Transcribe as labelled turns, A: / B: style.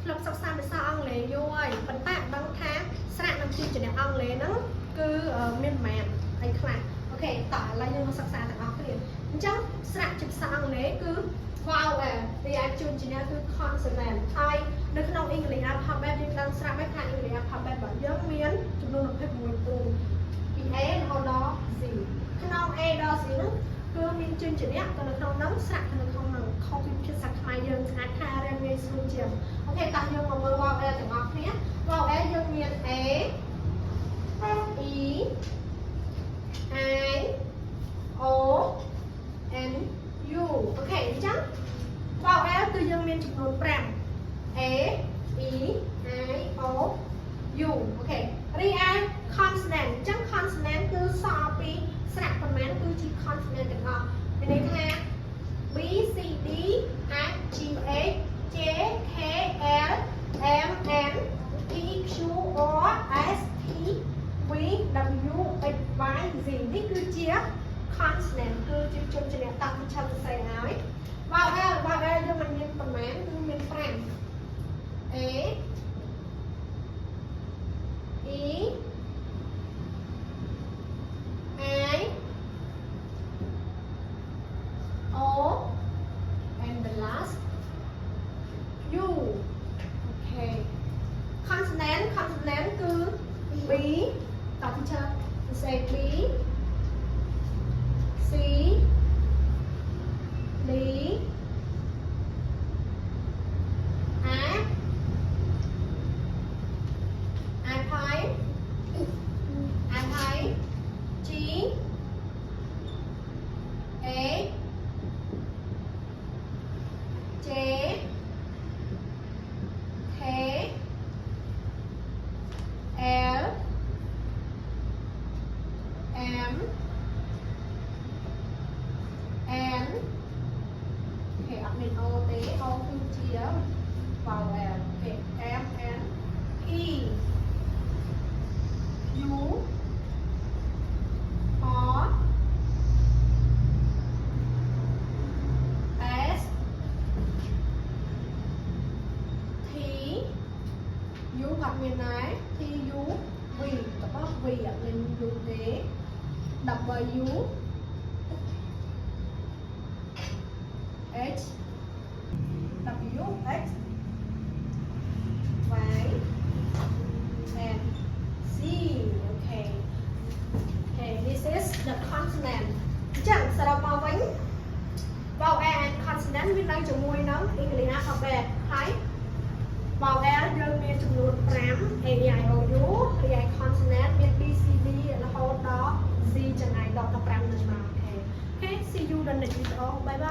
A: lập sắp xa với sao ông lấy vô ơi bắn tạ băng tháng sạc nằm chìm cho nè ông lấy nó cứ miền màn anh khả ok tỏ là như nó sắp xa thằng ông liền chắc sạc chụp sao ông lấy cứ vào thì anh chụp chỉ nè cứ consonant ai được không English alphabet đi đang sạc mấy thằng English alphabet bảo nhớ miếng chúng nó phải mùi tù vì é nó đó gì không e đó gì nữa cứ miếng chụp chỉ nè còn được không nóng sạc được không nào không chụp sạc mai dương sạc tha ra ngay xuống chiều ok tao dương mà mơ vào đây thì ngọc nhé vào đây dương miền é I O N U ok chắc vào đây từ dương miền chụp nốt pram E I O U ok ri ai consonant chắc consonant cứ so pi sạc phần mán cứ chỉ consonant được không bên đây ha B C D H G H J K L M N P Q R S T V W X Y Z នេះគឺជា consonant គឺជាជនជាអ្នកតាំងឆាប់សរសេរហើយបើយើងមិនមានប្រមាណគឺមាន5 A E I O and the last U okay consonant គឺ B តោះ teacher say B C D F I pipe G A J K L M N okay admin O T O cứ chia vào L okay M N P U R S T U admin này T U V tập đó V admin U T W H W X Y and Z okay okay this is the consonant chẳng sẽ đọc vào bánh vào and consonant mình đang chung mùi nóng English alphabet thấy vào and dương miền chung nút rám A I O U A I consonant miền B C D là hốt đó Z chẳng ai đọc tập rám được mà okay see you in the next video bye bye